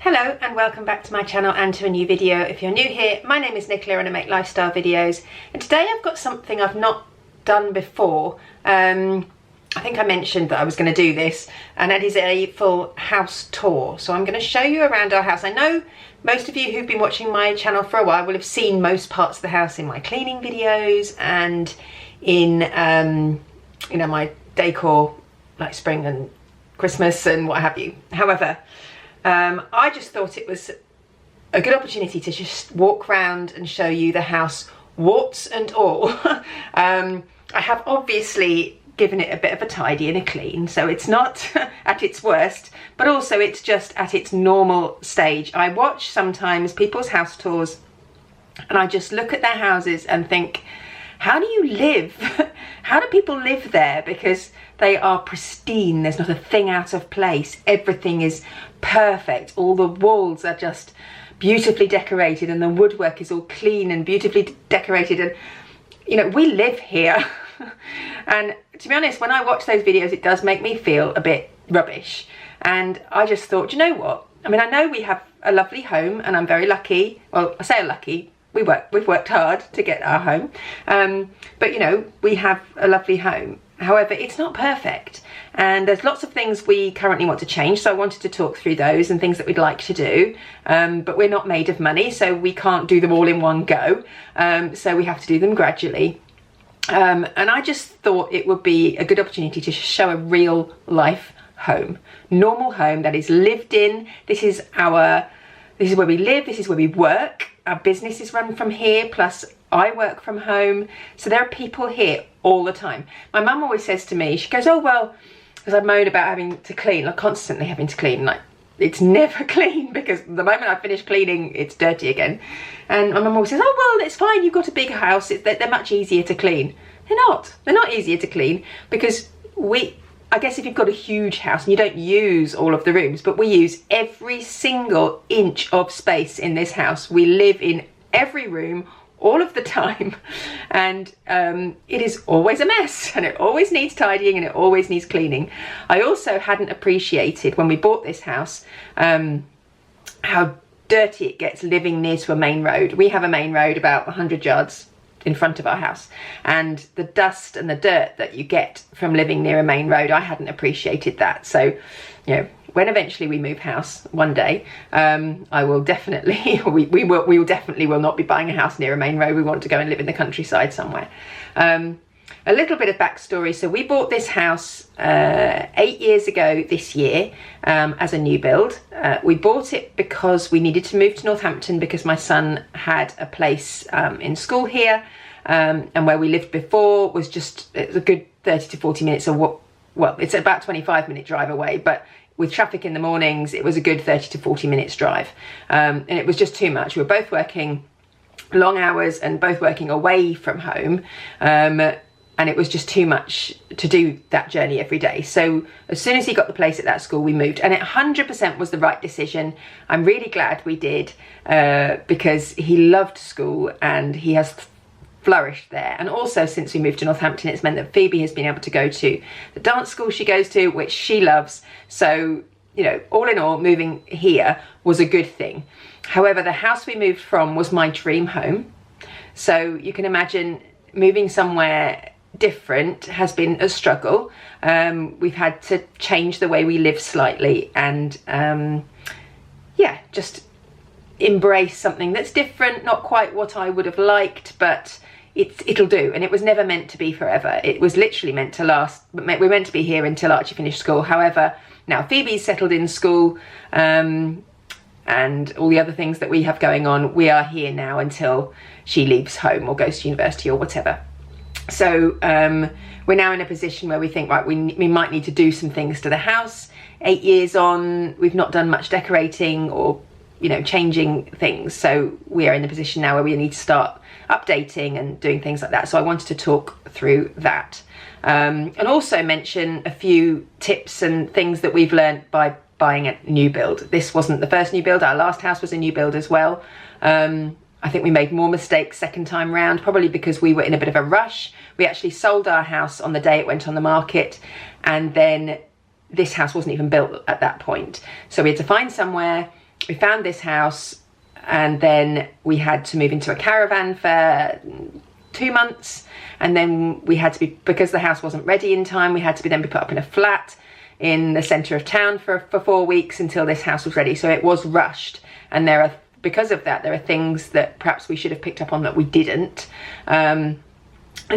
Hello and welcome back to my channel and to a new video. If you're new here, my name is Nicola and I make lifestyle videos, and today I've got something I've not done before. I think I mentioned that I was going to do this, and that is a full house tour. So I'm going to show you around our house. I know most of you who've been watching my channel for a while will have seen most parts of the house in my cleaning videos and in you know, my decor like spring and Christmas and what have you. However, I just thought it was a good opportunity to just walk around and show you the house, warts and all. I have obviously given it a bit of a tidy and a clean, so it's not at its worst, but also it's just at its normal stage. I watch sometimes people's house tours and I just look at their houses and think, how do you live? How do people live there? Because they are pristine, there's not a thing out of place, everything is perfect, all the walls are just beautifully decorated and the woodwork is all clean and beautifully decorated, and you know, we live here. And to be honest, when I watch those videos it does make me feel a bit rubbish, and I just thought, you know what, I mean, I know we have a lovely home and I'm very lucky. Well, I say lucky, we've worked hard to get our home, but you know, we have a lovely home. However, it's not perfect and there's lots of things we currently want to change, so I wanted to talk through those and things that we'd like to do, but we're not made of money, so we can't do them all in one go, so we have to do them gradually. And I just thought it would be a good opportunity to show a real life home, normal home that is lived in. This is where we live, this is where we work. Our business is run from here, plus I work from home. So there are people here all the time. My mum always says to me, she goes, oh, well, because I moan about having to clean, like constantly having to clean, like it's never clean because the moment I finish cleaning, it's dirty again. And my mum always says, oh, well, it's fine, you've got a big house, they're much easier to clean. They're not easier to clean because I guess if you've got a huge house and you don't use all of the rooms, but we use every single inch of space in this house. We live in every room all of the time, and it is always a mess and it always needs tidying and it always needs cleaning. I also hadn't appreciated when we bought this house how dirty it gets living near to a main road. We have a main road about 100 yards in front of our house, and the dust and the dirt that you get from living near a main road, I hadn't appreciated that. So, you know, when eventually we move house one day, I will definitely, we will definitely not be buying a house near a main road. We want to go and live in the countryside somewhere. A little bit of backstory. So we bought this house 8 years ago this year as a new build. We bought it because we needed to move to Northampton because my son had a place in school here, and where we lived before was just, it was a good 30 to 40 minutes of what, well, it's about 25-minute drive away, but with traffic in the mornings, it was a good 30 to 40 minutes drive. And it was just too much. We were both working long hours and both working away from home. And it was just too much to do that journey every day. So as soon as he got the place at that school, we moved, and it 100% was the right decision. I'm really glad we did, because he loved school and he has flourished there. And also, since we moved to Northampton, it's meant that Phoebe has been able to go to the dance school she goes to, which she loves. So, you know, all in all, moving here was a good thing. However, the house we moved from was my dream home. So you can imagine moving somewhere different has been a struggle. We've had to change the way we live slightly, and yeah, just embrace something that's different, not quite what I would have liked, but it'll do. And it was never meant to be forever. It was literally meant to last, but we're meant to be here until Archie finished school. However, now Phoebe's settled in school, and all the other things that we have going on, we are here now until she leaves home or goes to university or whatever. So we're now in a position where we think, right, we might need to do some things to the house. 8 years on, we've not done much decorating or, you know, changing things. So we are in a position now where we need to start updating and doing things like that. So I wanted to talk through that, and also mention a few tips and things that we've learned by buying a new build. This wasn't the first new build. Our last house was a new build as well. I think we made more mistakes second time round, probably because we were in a bit of a rush. We actually sold our house on the day it went on the market, and then this house wasn't even built at that point. So we had to find somewhere we found this house, and then we had to move into a caravan for 2 months, and then we had to be, because the house wasn't ready in time, we had to be then be put up in a flat in the centre of town for 4 weeks until this house was ready. So it was rushed, and because of that, there are things that perhaps we should have picked up on that we didn't, and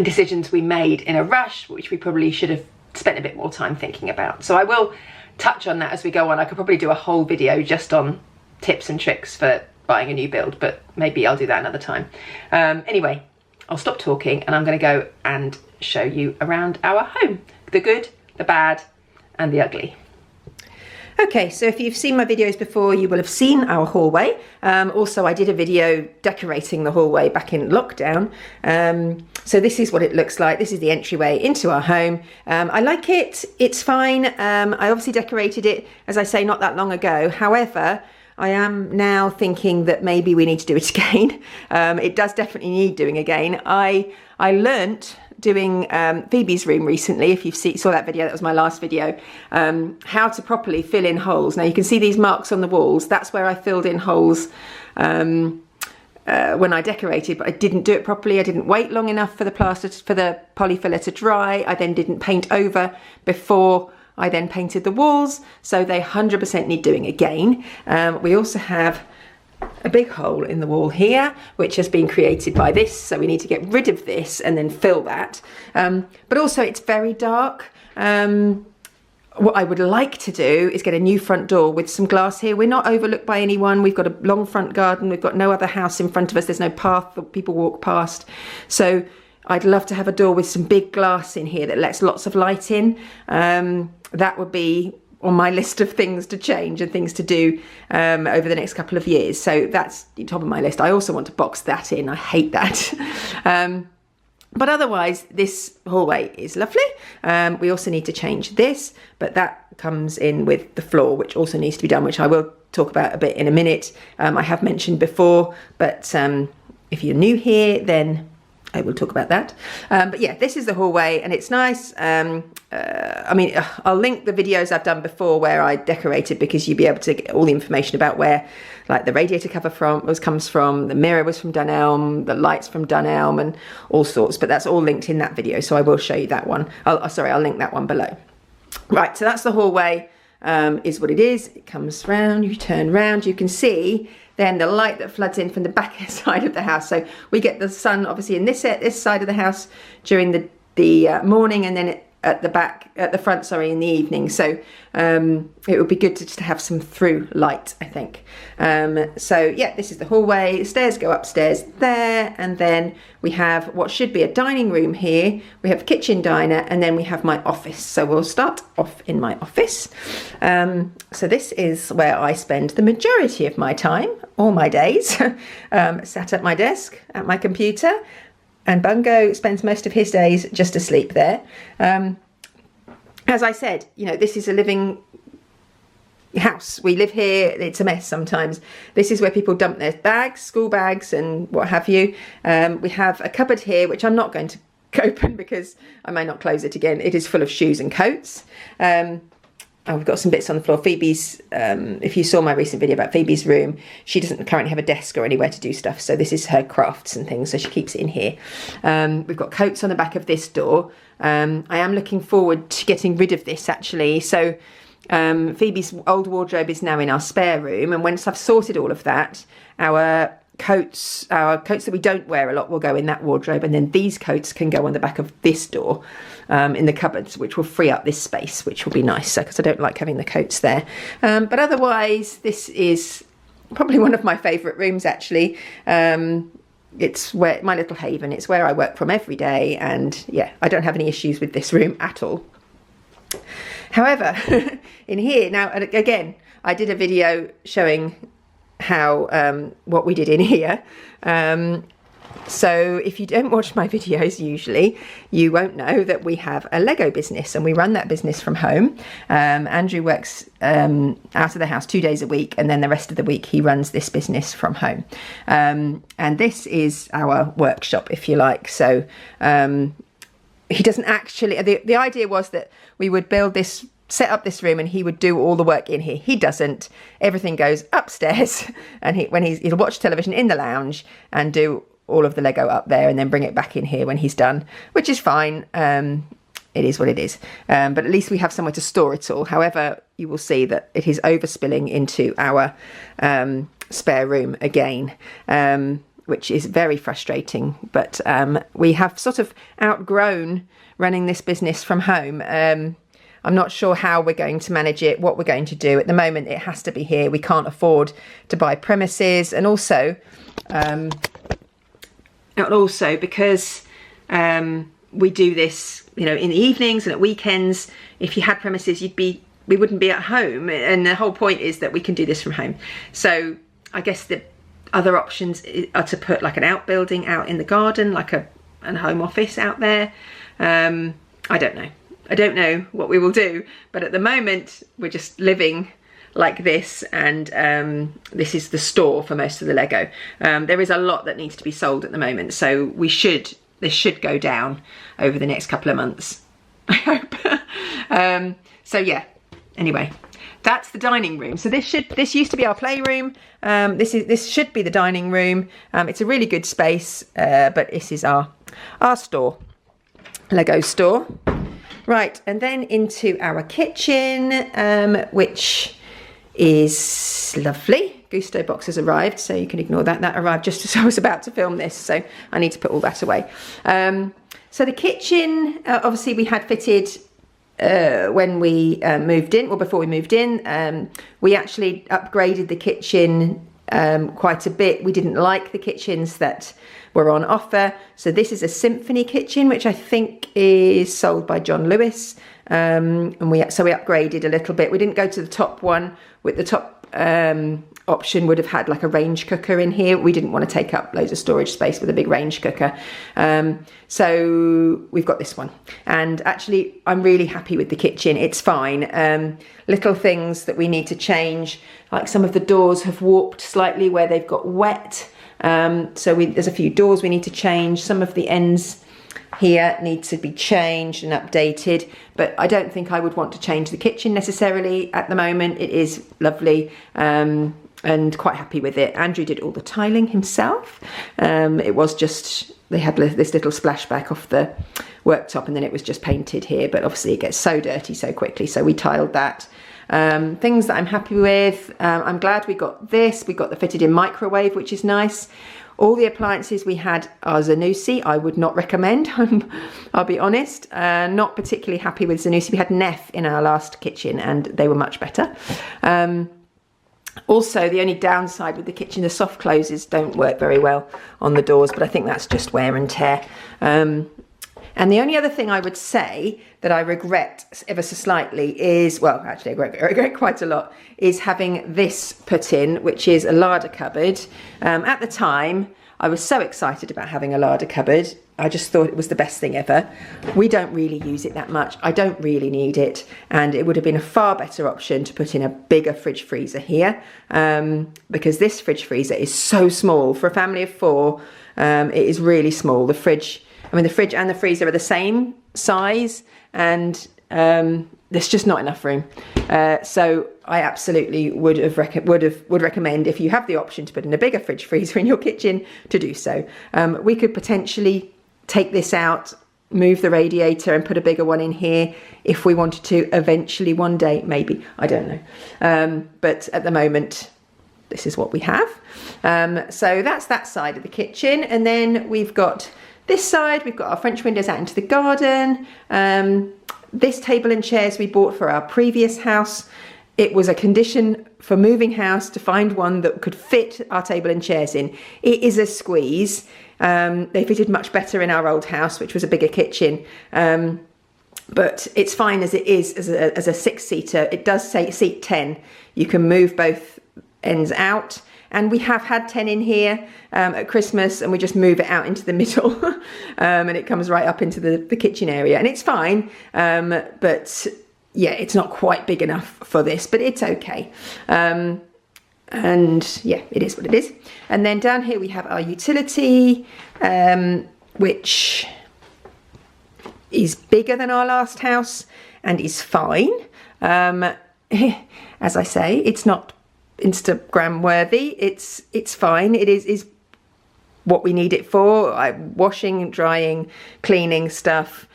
decisions we made in a rush which we probably should have spent a bit more time thinking about. So I will touch on that as we go on. I could probably do a whole video just on tips and tricks for buying a new build, but maybe I'll do that another time. Anyway, I'll stop talking and I'm going to go and show you around our home. The good, the bad and the ugly. Okay, so if you've seen my videos before, you will have seen our hallway. Also, I did a video decorating the hallway back in lockdown. So this is what it looks like. This is the entryway into our home. I like it. It's fine. I obviously decorated it, as I say, not that long ago. However, I am now thinking that maybe we need to do it again. It does definitely need doing again. I learnt doing Phoebe's room recently. If you saw that video, that was my last video, how to properly fill in holes. Now you can see these marks on the walls. That's where I filled in holes when I decorated, but I didn't do it properly. I didn't wait long enough for the polyfiller to dry. I then didn't paint over before I then painted the walls, so they 100% need doing again. We also have a big hole in the wall here, which has been created by this, so we need to get rid of this and then fill that. But also it's very dark. What I would like to do is get a new front door with some glass here. We're not overlooked by anyone. We've got a long front garden. We've got no other house in front of us. There's no path that people walk past. So I'd love to have a door with some big glass in here that lets lots of light in. That would be on my list of things to change and things to do over the next couple of years. So that's top of my list. I also want to box that in. I hate that. But otherwise, this hallway is lovely. We also need to change this, but that comes in with the floor, which also needs to be done, which I will talk about a bit in a minute. I have mentioned before, but if you're new here, then I will talk about that. But yeah, this is the hallway and it's nice. I mean, I'll link the videos I've done before where I decorated, because you'll be able to get all the information about where, like, the radiator cover comes from, the mirror was from Dunelm, the lights from Dunelm and all sorts, but that's all linked in that video. So I will show you that one. I'll link that one below. Right, so that's the hallway, is what it is. It comes round, you turn round, you can see then the light that floods in from the back side of the house. So we get the sun obviously in this side of the house during the morning, and then at the front, in the evening. So it would be good to just have some through light, I think. So yeah, this is the hallway. Stairs go upstairs there, and then we have what should be a dining room here. We have kitchen, diner, and then we have my office. So we'll start off in my office. So this is where I spend the majority of my time, all my days, sat at my desk, at my computer. And Bungo spends most of his days just asleep there. As I said, you know, this is a living house. We live here. It's a mess sometimes. This is where people dump their bags, school bags and what have you. We have a cupboard here, which I'm not going to open because I may not close it again. It is full of shoes and coats. We've got some bits on the floor. Phoebe's, if you saw my recent video about Phoebe's room, she doesn't currently have a desk or anywhere to do stuff. So this is her crafts and things. So she keeps it in here. We've got coats on the back of this door. I am looking forward to getting rid of this actually. So Phoebe's old wardrobe is now in our spare room. And once I've sorted all of that, our coats that we don't wear a lot will go in that wardrobe, and then these coats can go on the back of this door in the cupboards, which will free up this space, which will be nice because I don't like having the coats there. But otherwise, this is probably one of my favourite rooms actually. It's where my little haven. It's where I work from every day, and yeah, I don't have any issues with this room at all. However, in here now, again, I did a video showing how what we did in here. So if you don't watch my videos usually, you won't know that we have a Lego business and we run that business from home. Andrew works out of the house 2 days a week, and then the rest of the week he runs this business from home. And this is our workshop, if you like. So he doesn't actually, the idea was that we would build this set up this room and he would do all the work in here. He doesn't. Everything goes upstairs, and he'll watch television in the lounge and do all of the Lego up there and then bring it back in here when he's done, which is fine. It is what it is. But at least we have somewhere to store it all. However, you will see that it is overspilling into our spare room again, which is very frustrating. But we have sort of outgrown running this business from home. I'm not sure how we're going to manage it, what we're going to do. At the moment, it has to be here. We can't afford to buy premises. And also because we do this, you know, in the evenings and at weekends. If you had premises, we wouldn't be at home. And the whole point is that we can do this from home. So I guess the other options are to put like an outbuilding out in the garden, like a home office out there. I don't know. I don't know what we will do, but at the moment we're just living like this, and this is the store for most of the Lego. There is a lot that needs to be sold at the moment, so this should go down over the next couple of months, I hope. So yeah, anyway, that's the dining room. So this used to be our playroom. This should be the dining room. It's a really good space, but this is our store, Lego store. Right, and then into our kitchen, which is lovely. Gusto box has arrived, so you can ignore that. That arrived just as I was about to film this, so I need to put all that away. So the kitchen, obviously we had fitted when we moved in, or before we moved in. We actually upgraded the kitchen quite a bit. We didn't like the kitchens that were on offer. So this is a Symphony kitchen, which I think is sold by John Lewis. And we upgraded a little bit. We didn't go to the top one. With the top option would have had like a range cooker in here. We didn't want to take up loads of storage space with a big range cooker. So we've got this one. And actually, I'm really happy with the kitchen. It's fine. Little things that we need to change, like some of the doors have warped slightly where they've got wet. So there's a few doors we need to change. Some of the ends here need to be changed and updated, but I don't think I would want to change the kitchen necessarily at the moment. It is lovely, and quite happy with it. Andrew did all the tiling himself. It was just, they had this little splashback off the worktop and then it was just painted here, but obviously it gets so dirty so quickly, so we tiled that. Things that I'm happy with, I'm glad we got this. We got the fitted in microwave, which is nice. All the appliances we had are Zanussi. I would not recommend, I'll be honest. Not particularly happy with Zanussi. We had Neff in our last kitchen and they were much better. Also, the only downside with the kitchen, the soft closes don't work very well on the doors, but I think that's just wear and tear. And the only other thing I would say that I regret ever so slightly is, well, actually I regret quite a lot, is having this put in, which is a larder cupboard. At the time, I was so excited about having a larder cupboard. I just thought it was the best thing ever. We don't really use it that much. I don't really need it. And it would have been a far better option to put in a bigger fridge freezer here, because this fridge freezer is so small. For a family of 4, it is really small. The fridge and the freezer are the same size, and there's just not enough room. So I absolutely would recommend, if you have the option to put in a bigger fridge freezer in your kitchen, to do so. We could potentially take this out, move the radiator and put a bigger one in here if we wanted to eventually one day, maybe, I don't know. But at the moment, this is what we have. So that's that side of the kitchen. And then we've got this side, we've got our French windows out into the garden. This table and chairs we bought for our previous house. It was a condition for moving house to find one that could fit our table and chairs in. It is a squeeze. They fitted much better in our old house, which was a bigger kitchen. But it's fine as it is, as a 6-seater. It does say seat 10. You can move both ends out. And we have had 10 in here at Christmas, and we just move it out into the middle and it comes right up into the kitchen area, and it's fine. But yeah, it's not quite big enough for this, but it's okay. And yeah, it is what it is. And then down here we have our utility, which is bigger than our last house and is fine. As I say, it's not Instagram worthy. It's fine. It is what we need it for. Washing, drying, cleaning stuff.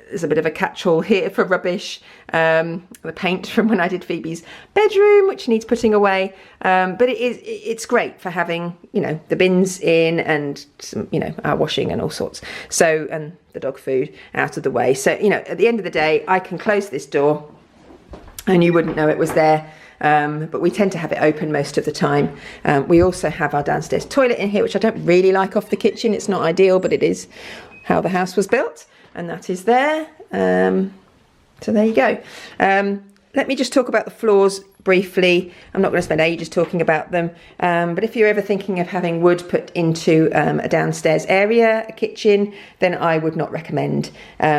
There's a bit of a catch-all here for rubbish. The paint from when I did Phoebe's bedroom, which needs putting away. But it's great for having, you know, the bins in and some, you know, our washing and all sorts. So, and the dog food out of the way. So, you know, at the end of the day, I can close this door and you wouldn't know it was there. But we tend to have it open most of the time. We also have our downstairs toilet in here, which I don't really like off the kitchen. It's not ideal, but it is how the house was built. And that is there. So there you go. Let me just talk about the floors briefly. I'm not going to spend ages talking about them. But if you're ever thinking of having wood put into a downstairs area, a kitchen, then I would not recommend.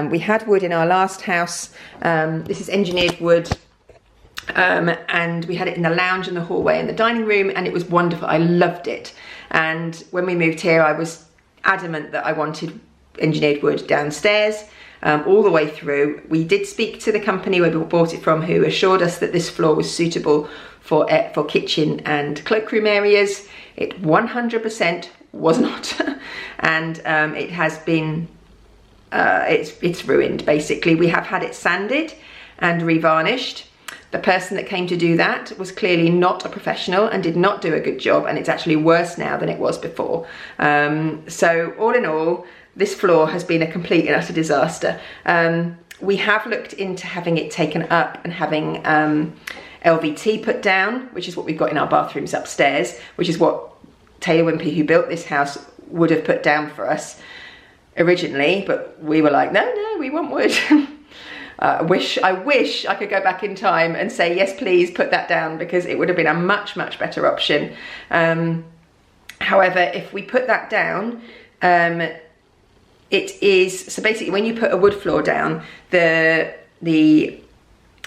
We had wood in our last house. This is engineered wood. And we had it in the lounge and the hallway and the dining room, and it was wonderful. I loved it. And when we moved here, I was adamant that I wanted engineered wood downstairs all the way through. We did speak to the company where we bought it from, who assured us that this floor was suitable for kitchen and cloakroom areas. It 100% was not. And it has been it's ruined basically. We have had it sanded and revarnished. The person that came to do that was clearly not a professional and did not do a good job, and it's actually worse now than it was before. So all in all, this floor has been a complete and utter disaster. We have looked into having it taken up and having LVT put down, which is what we've got in our bathrooms upstairs, which is what Taylor Wimpey, who built this house, would have put down for us originally, but we were like, no, we want wood. I wish I could go back in time and say, yes, please put that down, because it would have been a much, much better option. However, if we put that down, it is, so basically when you put a wood floor down, the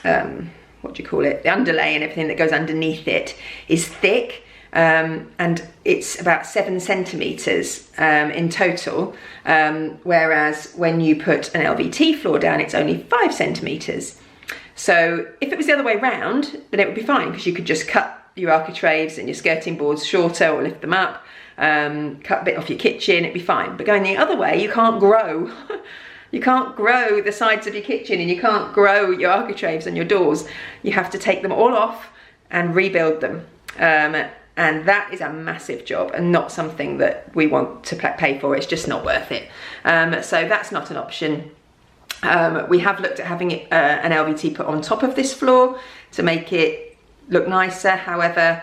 what do you call it? The underlay and everything that goes underneath it is thick. And it's about 7 centimetres in total, whereas when you put an LVT floor down, it's only 5 centimetres. So if it was the other way round, then it would be fine, because you could just cut your architraves and your skirting boards shorter or lift them up, cut a bit off your kitchen, it'd be fine. But going the other way, you can't grow. You can't grow the sides of your kitchen, and you can't grow your architraves and your doors. You have to take them all off and rebuild them. And that is a massive job and not something that we want to pay for. It's just not worth it. So that's not an option. We have looked at having an LVT put on top of this floor to make it look nicer. However,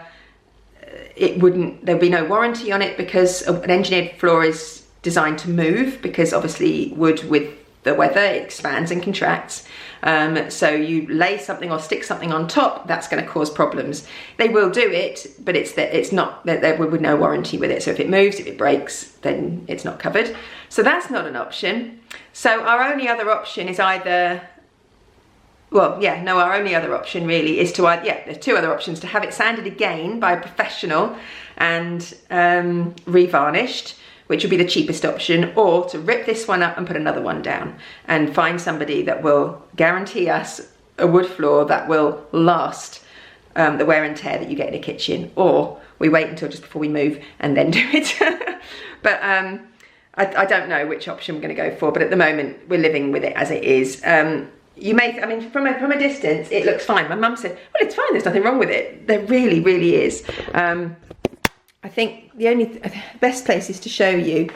there'd be no warranty on it, because an engineered floor is designed to move, because obviously wood with the weather, it expands and contracts. So you lay something or stick something on top, that's going to cause problems. They will do it, but it's not that there would no warranty with it. So if it moves, if it breaks, then it's not covered. So that's not an option. So our only other option is either, our only other option really is to, there's 2 other options: to have it sanded again by a professional and revarnished, which would be the cheapest option, or to rip this one up and put another one down and find somebody that will guarantee us a wood floor that will last the wear and tear that you get in a kitchen, or we wait until just before we move and then do it. But I don't know which option we're going to go for, but at the moment we're living with it as it is. From a distance it looks fine. My mum said, well, it's fine, there's nothing wrong with it. There really, really is. I think the best places to show you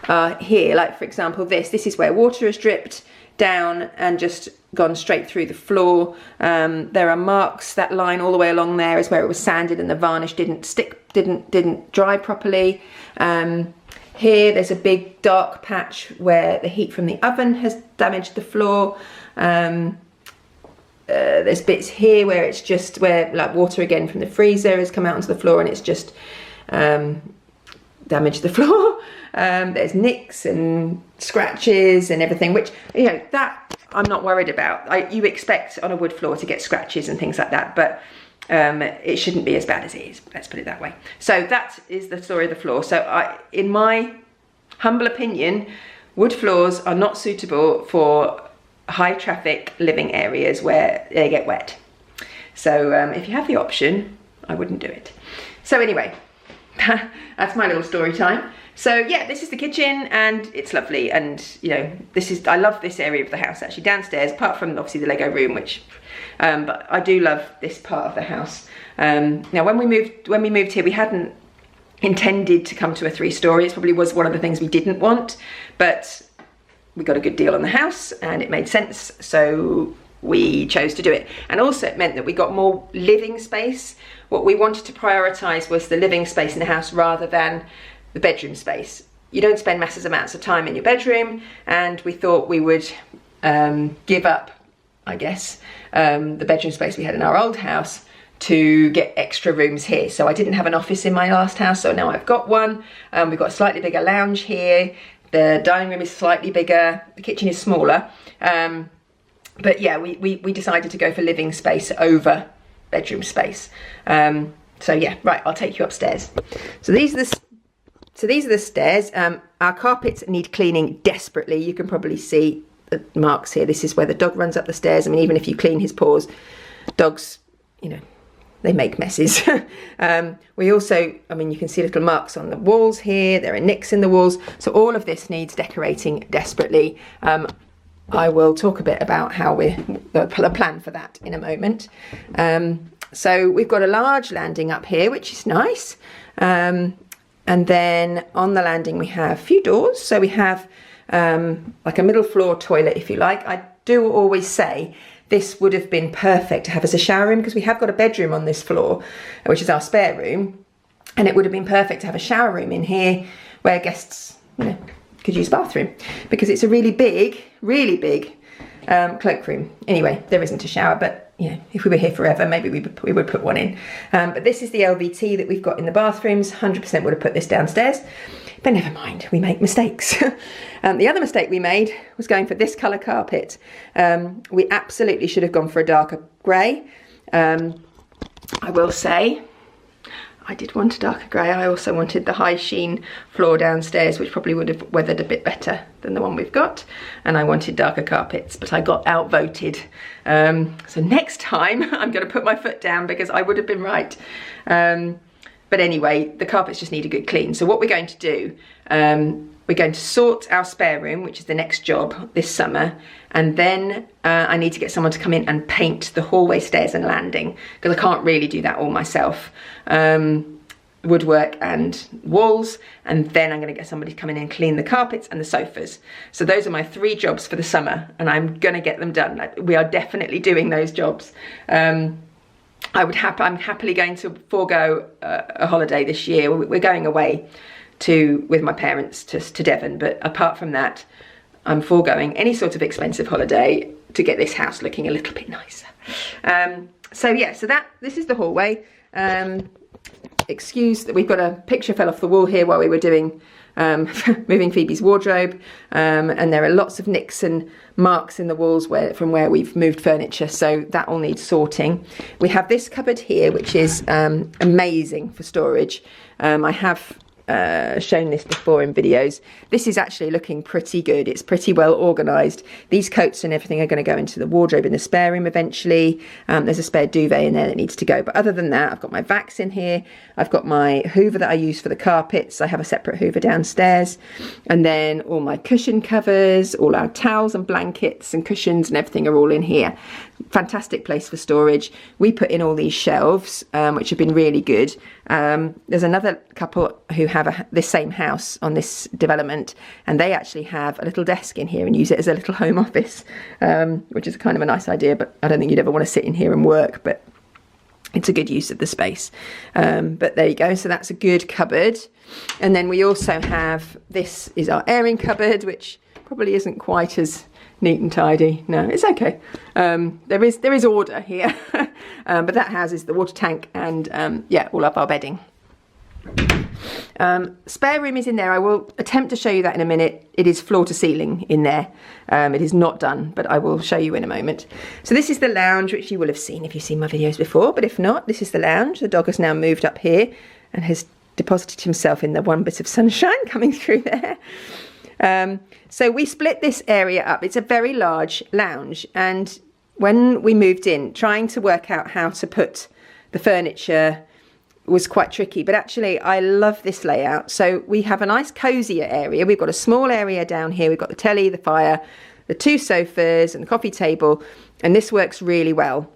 are here. Like, for example, this is where water has dripped down and just gone straight through the floor. There are marks. That line all the way along there is where it was sanded and the varnish didn't dry properly. Here there's a big dark patch where the heat from the oven has damaged the floor. There's bits here where it's just like water again from the freezer has come out onto the floor, and it's just damaged the floor. There's nicks and scratches and everything, which, you know, that I'm not worried about. You expect on a wood floor to get scratches and things like that, but it shouldn't be as bad as it is, let's put it that way. So that is the story of the floor. So in my humble opinion, wood floors are not suitable for high traffic living areas where they get wet. So if you have the option, I wouldn't do it. So anyway, that's my little story time. So yeah, this is the kitchen and it's lovely, and you know, I love this area of the house actually, downstairs, apart from obviously the Lego room, which but I do love this part of the house. Now when we moved here, we hadn't intended to come to a 3-story. It probably was one of the things we didn't want, but we got a good deal on the house and it made sense, so we chose to do it. And also it meant that we got more living space. What we wanted to prioritize was the living space in the house rather than the bedroom space. You don't spend massive amounts of time in your bedroom, and we thought we would give up, I guess, the bedroom space we had in our old house to get extra rooms here. So I didn't have an office in my last house, so now I've got one. We've got a slightly bigger lounge here. The dining room is slightly bigger. The kitchen is smaller. But yeah, we decided to go for living space over bedroom space. So yeah, right, I'll take you upstairs. So these are the stairs. Our carpets need cleaning desperately. You can probably see the marks here. This is where the dog runs up the stairs. I mean, even if you clean his paws, dogs, you know, they make messes. We also, I mean, you can see little marks on the walls here. There are nicks in the walls. So all of this needs decorating desperately. I will talk a bit about how the plan for that in a moment. So we've got a large landing up here, which is nice. And then on the landing we have a few doors. So we have like a middle floor toilet, if you like. I do always say this would have been perfect to have as a shower room, because we have got a bedroom on this floor, which is our spare room. And it would have been perfect to have a shower room in here where guests, you know, could use a bathroom, because it's a really big cloakroom. Anyway, there isn't a shower, but you know, if we were here forever, maybe we would put one in. But this is the LVT that we've got in the bathrooms. 100% would have put this downstairs, but never mind, we make mistakes. The other mistake we made was going for this colour carpet. We absolutely should have gone for a darker grey. I will say, I did want a darker grey. I also wanted the high sheen floor downstairs, which probably would have weathered a bit better than the one we've got. And I wanted darker carpets, but I got outvoted. So next time I'm going to put my foot down, because I would have been right. But anyway, the carpets just need a good clean. So what we're going to do, we're going to sort our spare room, which is the next job this summer. And then I need to get someone to come in and paint the hallway, stairs and landing, because I can't really do that all myself. Woodwork and walls, and then I'm going to get somebody to come in and clean the carpets and the sofas. So those are my 3 jobs for the summer, and I'm going to get them done. We are definitely doing those jobs. I'm happily going to forego a holiday this year. We're going away with my parents to Devon, but apart from that, I'm foregoing any sort of expensive holiday to get this house looking a little bit nicer. So yeah, so this is the hallway. Excuse that we've got a picture fell off the wall here while we were doing moving Phoebe's wardrobe, and there are lots of nicks and marks in the walls from where we've moved furniture, so that all needs sorting. We have this cupboard here, which is amazing for storage. I have shown this before in videos. This is actually looking pretty good. It's pretty well organised. These coats and everything are going to go into the wardrobe in the spare room eventually. There's a spare duvet in there that needs to go, but other than that, I've got my vacs in here. I've got my hoover that I use for the carpets. I have a separate hoover downstairs, and then all my cushion covers, all our towels and blankets and cushions and everything are all in here. Fantastic place for storage. We put in all these shelves, which have been really good. There's another couple who have this same house on this development, and they actually have a little desk in here and use it as a little home office, which is kind of a nice idea, but I don't think you'd ever want to sit in here and work, but it's a good use of the space. But there you go, so that's a good cupboard. And then we also have, this is our airing cupboard, which probably isn't quite as neat and tidy. No, it's okay. There is order here, but that houses the water tank and yeah, all of our bedding. Spare room is in there. I will attempt to show you that in a minute. It is floor to ceiling in there. It is not done, but I will show you in a moment. So this is the lounge, which you will have seen if you've seen my videos before, but if not, this is the lounge. The dog has now moved up here and has deposited himself in the one bit of sunshine coming through there. So we split this area up. It's a very large lounge, and when we moved in, trying to work out how to put the furniture was quite tricky, but actually I love this layout. So we have a nice cozier area. We've got a small area down here. We've got the telly, the fire, the 2 sofas and the coffee table, and this works really well.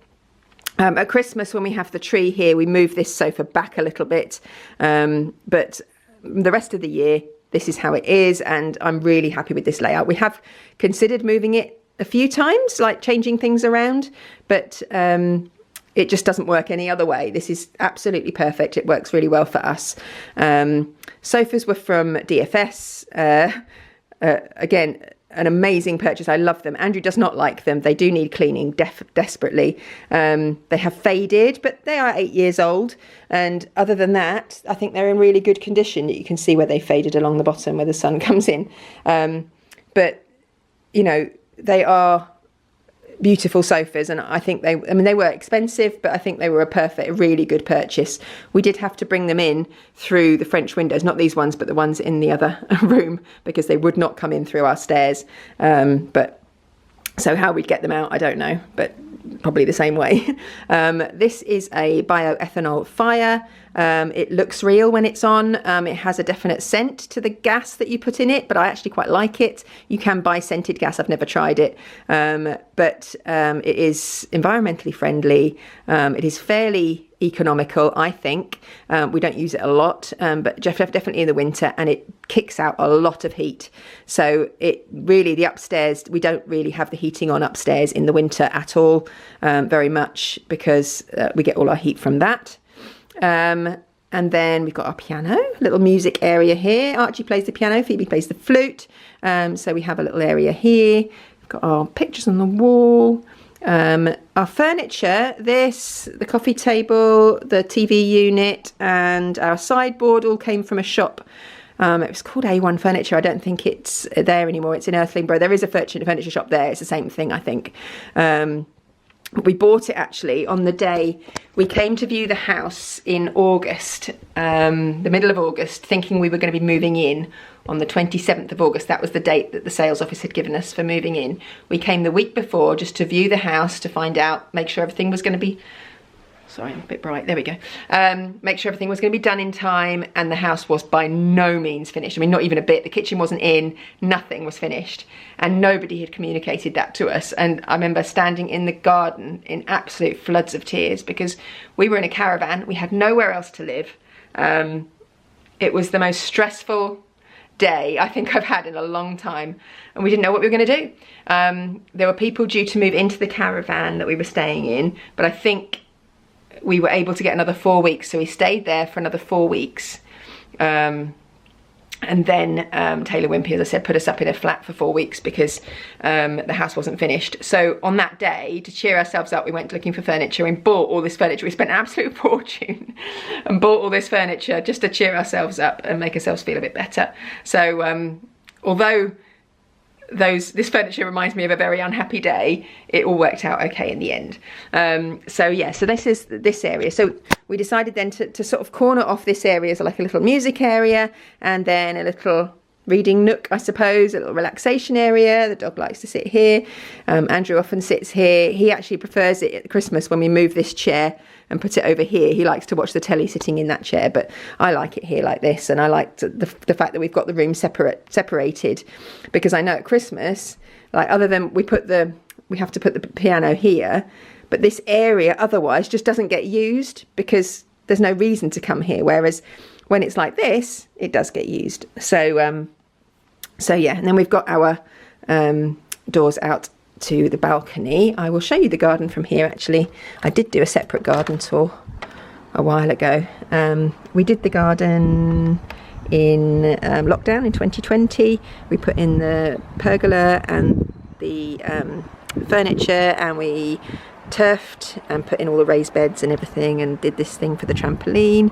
At Christmas, when we have the tree here, we move this sofa back a little bit, but the rest of the year, this is how it is, and I'm really happy with this layout. We have considered moving it a few times, like changing things around, but it just doesn't work any other way. This is absolutely perfect. It works really well for us. Sofas were from DFS. Again, an amazing purchase. I love them. Andrew does not like them. They do need cleaning desperately. They have faded, but they are 8 years old. And other than that, I think they're in really good condition. You can see where they faded along the bottom where the sun comes in. But, you know, they are beautiful sofas, and I think they were expensive, but I think they were a really good purchase. We did have to bring them in through the French windows, not these ones, but the ones in the other room, because they would not come in through our stairs. But so how we'd get them out, I don't know, but probably the same way. This is a bioethanol fire. It looks real when it's on. It has a definite scent to the gas that you put in it, but I actually quite like it. You can buy scented gas. I've never tried it, but it is environmentally friendly. It is fairly economical, I think. We don't use it a lot, but definitely in the winter, and it kicks out a lot of heat. So it really, the upstairs, we don't really have the heating on upstairs in the winter at all, very much, because we get all our heat from that. And then we've got our piano, little music area here. Archie plays the piano, Phoebe plays the flute. So we have a little area here. We've got our pictures on the wall. Our furniture, the coffee table, the TV unit, and our sideboard all came from a shop. It was called A1 Furniture. I don't think it's there anymore. It's in Earthlingborough. There is a furniture shop there. It's the same thing, I think. We bought it actually on the day we came to view the house in August, the middle of August, thinking we were going to be moving in on the 27th of August. That was the date that the sales office had given us for moving in. We came the week before just to view the house, to find out, make sure everything was going to be, sorry, I'm a bit bright, there we go. Make sure everything was going to be done in time, and the house was by no means finished. I mean, not even a bit. The kitchen wasn't in, nothing was finished, and nobody had communicated that to us. And I remember standing in the garden in absolute floods of tears, because we were in a caravan, we had nowhere else to live. It was the most stressful day I think I've had in a long time, and we didn't know what we were going to do. There were people due to move into the caravan that we were staying in, but I think we were able to get another 4 weeks, so we stayed there for another 4 weeks. And then Taylor Wimpey, as I said, put us up in a flat for 4 weeks because the house wasn't finished. So on that day, to cheer ourselves up, we went looking for furniture and bought all this furniture. We spent an absolute fortune and bought all this furniture just to cheer ourselves up and make ourselves feel a bit better. So although this furniture reminds me of a very unhappy day, it all worked out okay in the end. So yeah, so this is this area. So we decided then to sort of corner off this area as like a little music area, and then a little reading nook, I suppose, a little relaxation area. The dog likes to sit here. Andrew often sits here. He actually prefers it at Christmas when we move this chair and put it over here. He likes to watch the telly sitting in that chair, but I like it here like this, and I like the fact that we've got the room separated, because I know at Christmas, like, other than we have to put the piano here, but this area otherwise just doesn't get used because there's no reason to come here, whereas when it's like this, it does get used. So so yeah, and then we've got our doors out to the balcony. I will show you the garden from here. Actually, I did do a separate garden tour a while ago. We did the garden in lockdown in 2020. We put in the pergola and the furniture, and we turfed and put in all the raised beds and everything, and did this thing for the trampoline.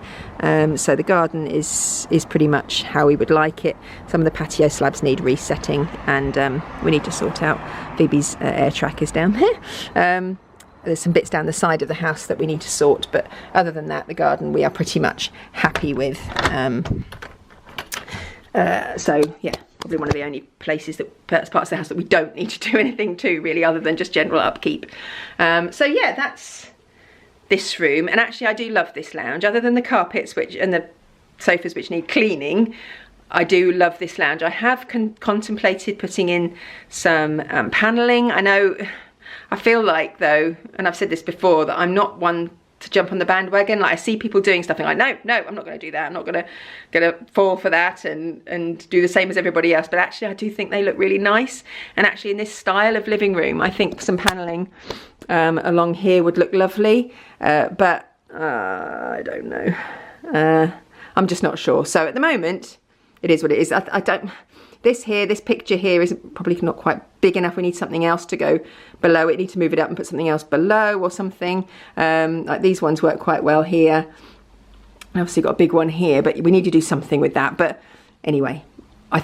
So the garden is pretty much how we would like it. Some of the patio slabs need resetting, and we need to sort out Phoebe's air track is down there. There's some bits down the side of the house that we need to sort, but other than that, the garden we are pretty much happy with. So yeah, probably one of the only places parts of the house that we don't need to do anything to really, other than just general upkeep. So yeah, that's this room. And actually I do love this lounge, other than the carpets and the sofas which need cleaning. I do love this lounge. I have contemplated putting in some panelling. I feel like though, and I've said this before, that I'm not one to jump on the bandwagon. Like I see people doing stuff and like, no, I'm not going to do that. I'm not going to fall for that and do the same as everybody else. But actually I do think they look really nice. And actually in this style of living room, I think some panelling along here would look lovely. But I don't know. I'm just not sure. So at the moment, it is what it is. I don't. This picture here is probably not quite big enough. We need something else to go below it. Need to move it up and put something else below or something. Like these ones work quite well here. Obviously got a big one here, but we need to do something with that. But anyway, I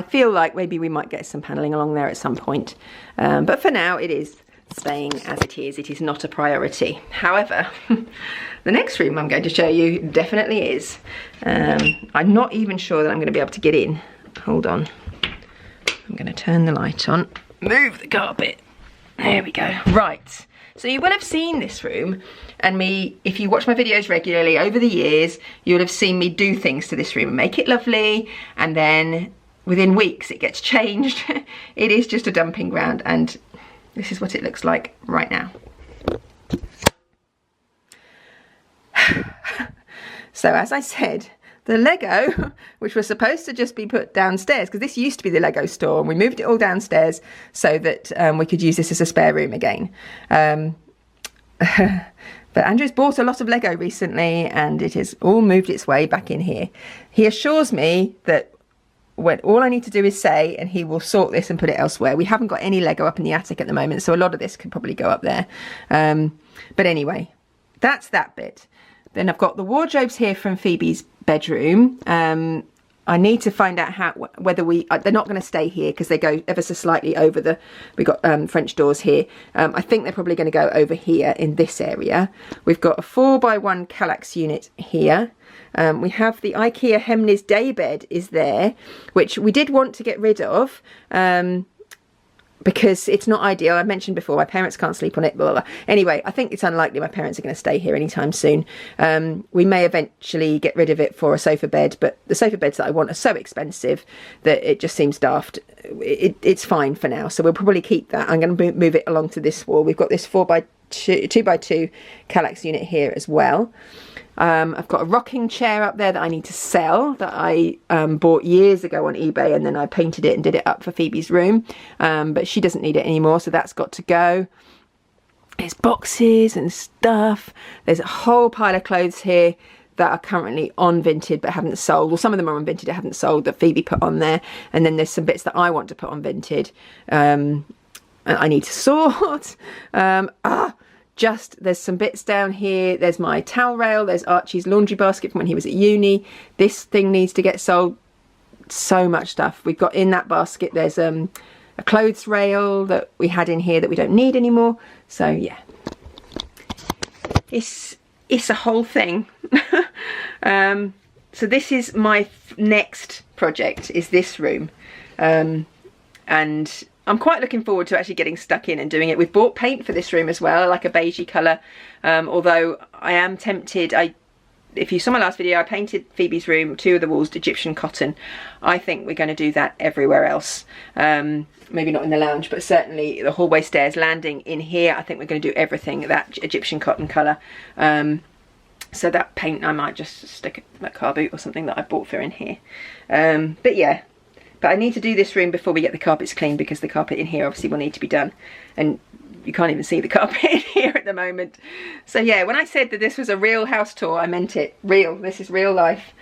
feel like maybe we might get some paneling along there at some point. But for now, it is staying as it is. It is not a priority. However, the next room I'm going to show you definitely is. I'm not even sure that I'm going to be able to get in. Hold on. I'm going to turn the light on. Move the carpet. There we go. Right. So you will have seen this room, and if you watch my videos regularly over the years, you will have seen me do things to this room and make it lovely, and then within weeks it gets changed. It is just a dumping ground, and this is what it looks like right now. So as I said, the Lego, which was supposed to just be put downstairs, because this used to be the Lego store, and we moved it all downstairs so that we could use this as a spare room again. But Andrew's bought a lot of Lego recently, and it has all moved its way back in here. He assures me that when all I need to do is say, and he will sort this and put it elsewhere. We haven't got any Lego up in the attic at the moment, so a lot of this could probably go up there. But anyway, that's that bit. Then I've got the wardrobes here from Phoebe's bedroom. I need to find out whether they're not going to stay here because they go ever so slightly over we've got French doors here. I think they're probably going to go over here in this area. We've got a 4x1 Clarke unit here. We have the IKEA Hemnes daybed is there, which we did want to get rid of. Because it's not ideal. I mentioned before, my parents can't sleep on it, blah, blah, blah. Anyway, I think it's unlikely my parents are going to stay here anytime soon. We may eventually get rid of it for a sofa bed, but the sofa beds that I want are so expensive that it just seems daft. It's fine for now, so we'll probably keep that. I'm going to move it along to this wall. We've got this 2x2 Clarke unit here as well. I've got a rocking chair up there that I need to sell, that I bought years ago on eBay, and then I painted it and did it up for Phoebe's room, but she doesn't need it anymore, so that's got to go. There's boxes and stuff. There's a whole pile of clothes here that are currently on Vinted but haven't sold. Well, some of them are on Vinted that haven't sold that Phoebe put on there, and then there's some bits that I want to put on Vinted. I need to sort. There's some bits down here. There's my towel rail. There's Archie's laundry basket from when he was at uni. This thing needs to get sold. So much stuff. We've got in that basket, there's a clothes rail that we had in here that we don't need anymore. So yeah, it's a whole thing. So this is my next project, is this room. And I'm quite looking forward to actually getting stuck in and doing it. We've bought paint for this room as well, like a beigey colour. Although I am tempted, if you saw my last video, I painted Phoebe's room, 2 of the walls, Egyptian cotton. I think we're going to do that everywhere else. Maybe not in the lounge, but certainly the hallway stairs, landing in here. I think we're going to do everything that Egyptian cotton colour. So that paint, I might just stick a car boot or something that I bought for in here. But yeah. But I need to do this room before we get the carpets cleaned, because the carpet in here obviously will need to be done. And you can't even see the carpet in here at the moment. So yeah, when I said that this was a real house tour, I meant it. Real. This is real life.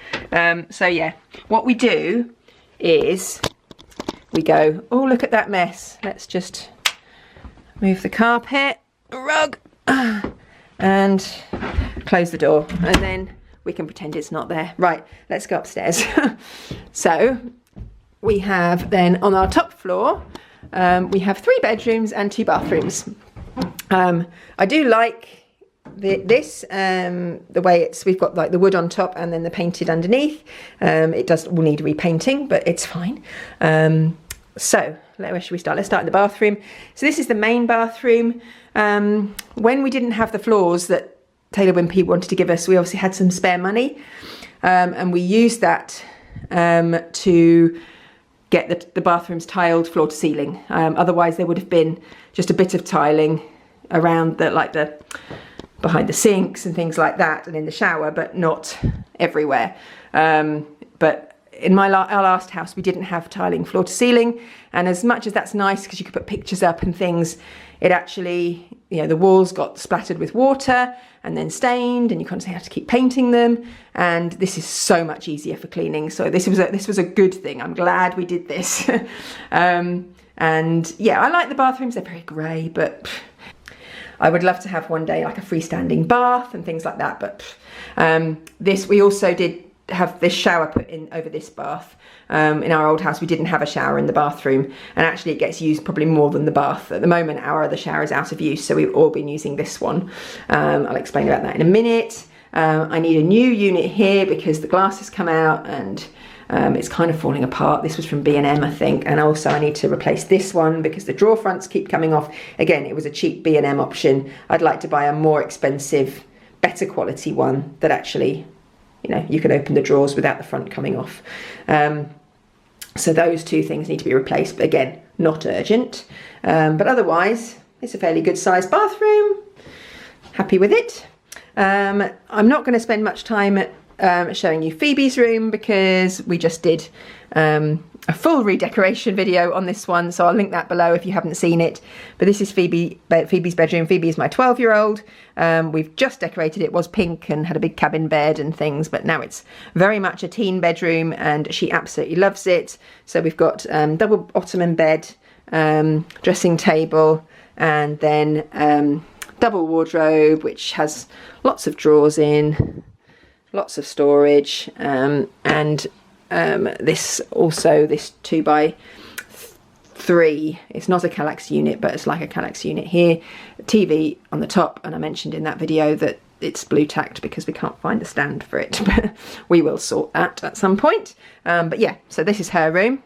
So yeah, what we do is we go, oh, look at that mess. Let's just move the carpet, rug, and close the door. And then we can pretend it's not there. Right, let's go upstairs. So we have then on our top floor, we have 3 bedrooms and 2 bathrooms. I do like the way we've got like the wood on top and then the painted underneath. It will need repainting, but it's fine. So where should we start? Let's start in the bathroom. So this is the main bathroom. When we didn't have the floors that Taylor Wimpey wanted to give us, we obviously had some spare money, and we used that to get the bathrooms tiled floor to ceiling. Otherwise there would have been just a bit of tiling around the behind the sinks and things like that, and in the shower, but not everywhere. But in our last house, we didn't have tiling floor to ceiling, and as much as that's nice because you could put pictures up and things, it actually, the walls got splattered with water and then stained, and you constantly have to keep painting them. And this is so much easier for cleaning. So this was a good thing. I'm glad we did this. And yeah, I like the bathrooms. They're very grey, but I would love to have one day like a freestanding bath and things like that. But we also did have this shower put in over this bath. In our old house, we didn't have a shower in the bathroom, and actually it gets used probably more than the bath. At the moment, our other shower is out of use, so we've all been using this one. I'll explain about that in a minute. I need a new unit here because the glass has come out and it's kind of falling apart. This was from B&M, I think, and also I need to replace this one because the drawer fronts keep coming off. Again, it was a cheap B&M option. I'd like to buy a more expensive, better quality one that actually, you can open the drawers without the front coming off. So those two things need to be replaced, but again, not urgent. But otherwise, it's a fairly good sized bathroom. Happy with it. I'm not going to spend much time showing you Phoebe's room because we just did a full redecoration video on this one, so I'll link that below if you haven't seen it. But this is Phoebe's bedroom. Phoebe is my 12-year-old. We've just decorated it. It was pink and had a big cabin bed and things, but now it's very much a teen bedroom and she absolutely loves it. So we've got double ottoman bed, dressing table, and then double wardrobe, which has lots of drawers in, lots of storage, and this 2x3, it's not a Clarke unit, but it's like a Clarke unit here. TV on the top, and I mentioned in that video that it's blue tacked because we can't find a stand for it, but we will sort that at some point. But yeah, so this is her room.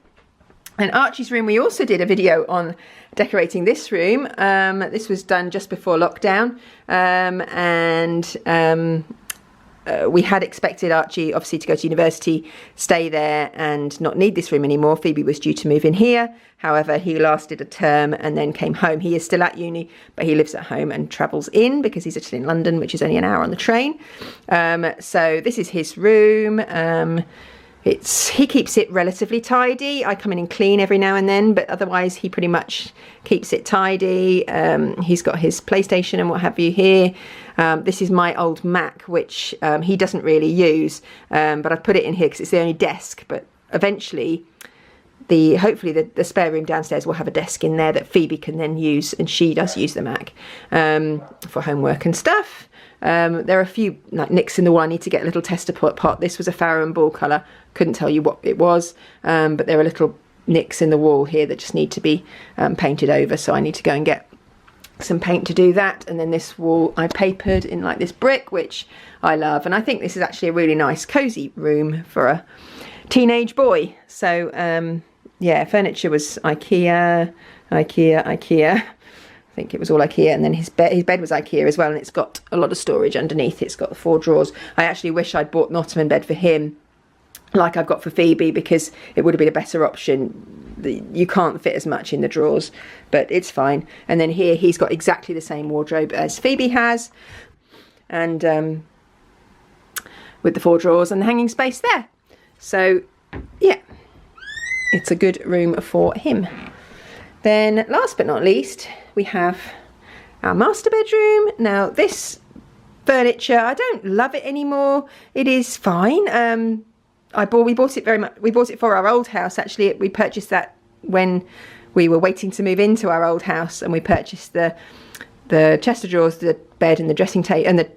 And Archie's room, we also did a video on decorating this room. This was done just before lockdown, we had expected Archie obviously to go to university, stay there and not need this room anymore. Phoebe was due to move in here. However, he lasted a term and then came home. He is still at uni, but he lives at home and travels in because he's actually in London, which is only an hour on the train. So this is his room. He keeps it relatively tidy. I come in and clean every now and then, but otherwise he pretty much keeps it tidy. He's got his PlayStation and what have you here. This is my old Mac, which he doesn't really use, but I've put it in here because it's the only desk. But eventually, hopefully the spare room downstairs will have a desk in there that Phoebe can then use, and she does use the Mac for homework and stuff. There are a few nicks in the wall. I need to get a little tester pot. This was a Farrow and Ball colour. Couldn't tell you what it was, but there are little nicks in the wall here that just need to be painted over. So I need to go and get some paint to do that. And then this wall I papered in like this brick, which I love. And I think this is actually a really nice cosy room for a teenage boy. So yeah, furniture was IKEA. I think it was all IKEA, and then his bed was IKEA as well, and it's got a lot of storage underneath. It's got the 4 drawers. I actually wish I'd bought an ottoman bed for him like I've got for Phoebe, because it would have been a better option. You can't fit as much in the drawers, but it's fine. And then here he's got exactly the same wardrobe as Phoebe has, and with the 4 drawers and the hanging space there. So yeah, it's a good room for him. Then last but not least, we have our master bedroom. Now this furniture, I don't love it anymore. It is fine. We bought it for our old house. Actually, we purchased that when we were waiting to move into our old house, and we purchased the chest of drawers, the bed, and the dressing table, and the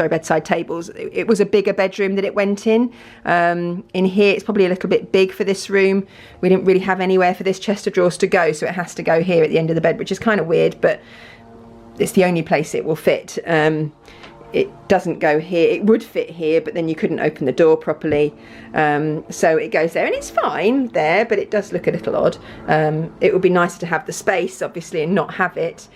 bedside tables. It was a bigger bedroom that it went in. In here, it's probably a little bit big for this room. We didn't really have anywhere for this chest of drawers to go, so it has to go here at the end of the bed, which is kind of weird, but it's the only place it will fit. it doesn't go here. It would fit here, but then you couldn't open the door properly, so it goes there, and it's fine there, but it does look a little odd. It would be nicer to have the space, obviously, and not have it.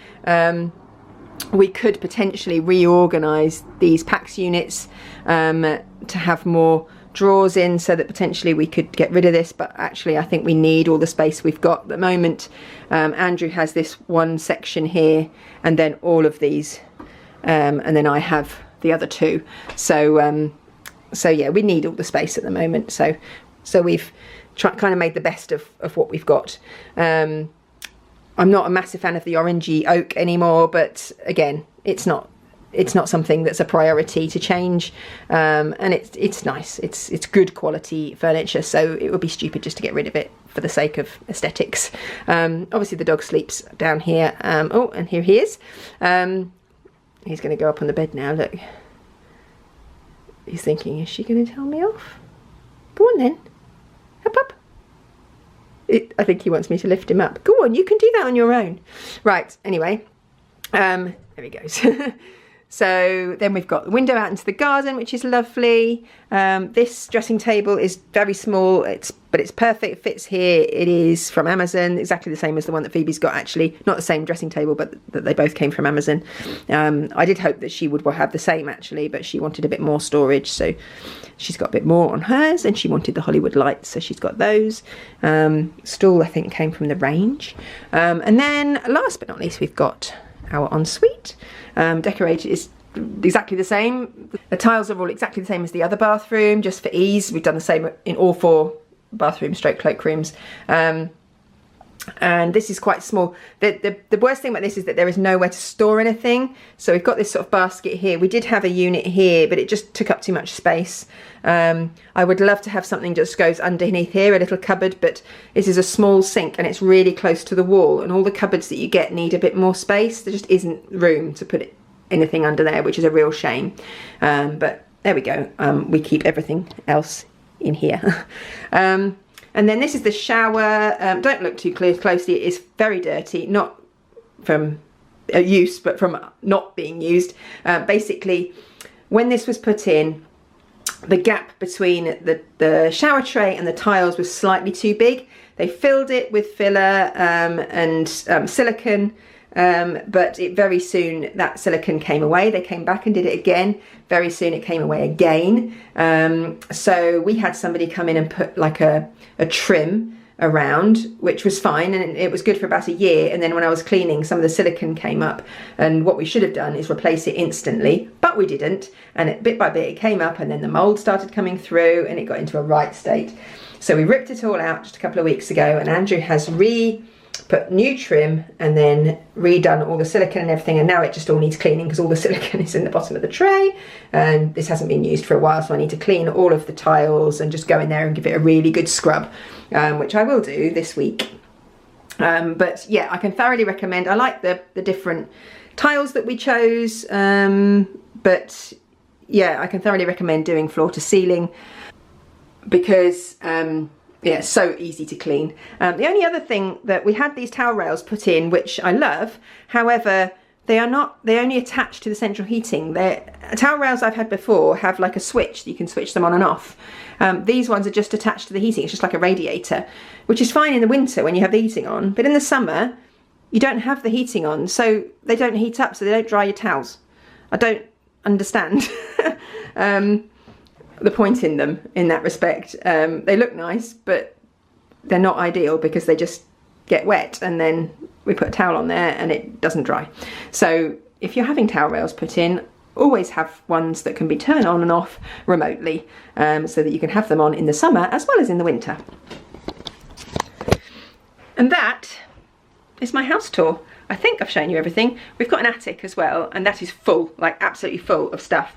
We could potentially reorganise these PAX units to have more drawers in, so that potentially we could get rid of this, but actually I think we need all the space we've got at the moment. Andrew has this one section here, and then all of these, and then I have the other two, so so yeah, we need all the space at the moment, so we've kind of made the best of what we've got. I'm not a massive fan of the orangey oak anymore, but again, it's not something that's a priority to change, and it's nice. It's good quality furniture, so it would be stupid just to get rid of it for the sake of aesthetics. Obviously the dog sleeps down here. Oh, and here he is. He's going to go up on the bed now. Look, he's thinking, is she going to tell me off? Go on then, up up. I think he wants me to lift him up. Go on, you can do that on your own. Right, anyway, there he goes. So then we've got the window out into the garden, which is lovely. This dressing table is very small, but it's perfect, it fits here. It is from Amazon, exactly the same as the one that Phoebe's got, actually. Not the same dressing table, but that they both came from Amazon. I did hope that she would have the same, actually, but she wanted a bit more storage, so she's got a bit more on hers, and she wanted the Hollywood lights, so she's got those. Stool, I think, came from the range. And then last but not least, we've got our ensuite. Decorated is exactly the same. The tiles are all exactly the same as the other bathroom, just for ease. We've done the same in all 4 bathroom stroke cloakrooms. And this is quite small. The worst thing about this is that there is nowhere to store anything. So we've got this sort of basket here. We did have a unit here, but it just took up too much space. I would love to have something that just goes underneath here, a little cupboard, but this is a small sink and it's really close to the wall, and all the cupboards that you get need a bit more space. There just isn't room to put anything under there, which is a real shame. But there we go. We keep everything else in here. And then this is the shower. Don't look too closely. It is very dirty, not from use, but from not being used. Basically, when this was put in, the gap between the shower tray and the tiles was slightly too big. They filled it with filler and silicone, but very soon that silicone came away. They came back and did it again. Very soon it came away again. So we had somebody come in and put like a trim around, which was fine, and it was good for about a year. And then when I was cleaning, some of the silicone came up, and what we should have done is replace it instantly, but we didn't, and bit by bit it came up, and then the mold started coming through and it got into a right state. So we ripped it all out just a couple of weeks ago, and Andrew has put new trim and then redone all the silicone and everything, and now it just all needs cleaning because all the silicone is in the bottom of the tray, and this hasn't been used for a while, so I need to clean all of the tiles and just go in there and give it a really good scrub, which I will do this week. But yeah, I can thoroughly recommend. I like the different tiles that we chose, but yeah, I can thoroughly recommend doing floor to ceiling because yeah, it's so easy to clean. The only other thing that we had these towel rails put in, which I love, however, they only attach to the central heating. Towel rails I've had before have like a switch, you can switch them on and off. These ones are just attached to the heating, it's just like a radiator, which is fine in the winter when you have the heating on, but in the summer, you don't have the heating on, so they don't heat up, so they don't dry your towels. I don't understand the point in them in that respect. They look nice, but they're not ideal because they just get wet, and then we put a towel on there and it doesn't dry. So if you're having towel rails put in, always have ones that can be turned on and off remotely, so that you can have them on in the summer as well as in the winter. And that is my house tour. I think I've shown you everything. We've got an attic as well, and that is full, like absolutely full of stuff.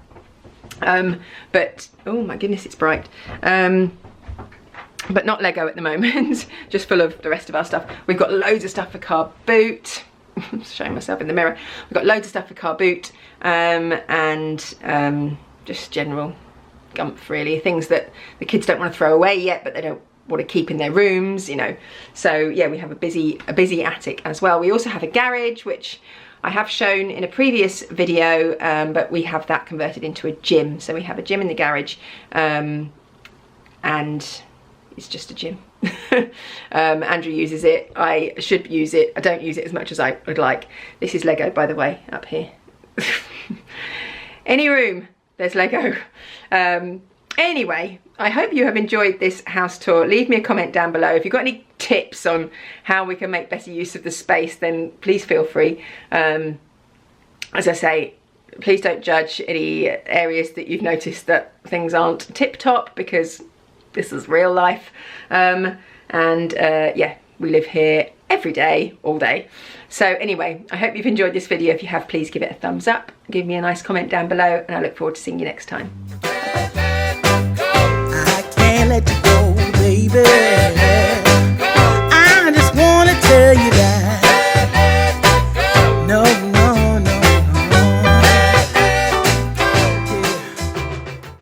But oh my goodness, it's bright. But not Lego at the moment, just full of the rest of our stuff. We've got loads of stuff for car boot. Showing myself in the mirror. We've got loads of stuff for car boot, and just general gumph, really, things that the kids don't want to throw away yet, but they don't want to keep in their rooms, you know. So yeah, we have a busy attic as well. We also have a garage, which I have shown in a previous video, but we have that converted into a gym. So we have a gym in the garage, and it's just a gym. Andrew uses it. I should use it. I don't use it as much as I would like. This is Lego, by the way, up here. Any room, there's Lego. Anyway, I hope you have enjoyed this house tour. Leave me a comment down below. If you've got any tips on how we can make better use of the space, then please feel free. As I say, please don't judge any areas that you've noticed that things aren't tip-top, because this is real life. Yeah, we live here every day, all day. So anyway, I hope you've enjoyed this video. If you have, please give it a thumbs up, give me a nice comment down below, and I look forward to seeing you next time. I can't let you go, baby.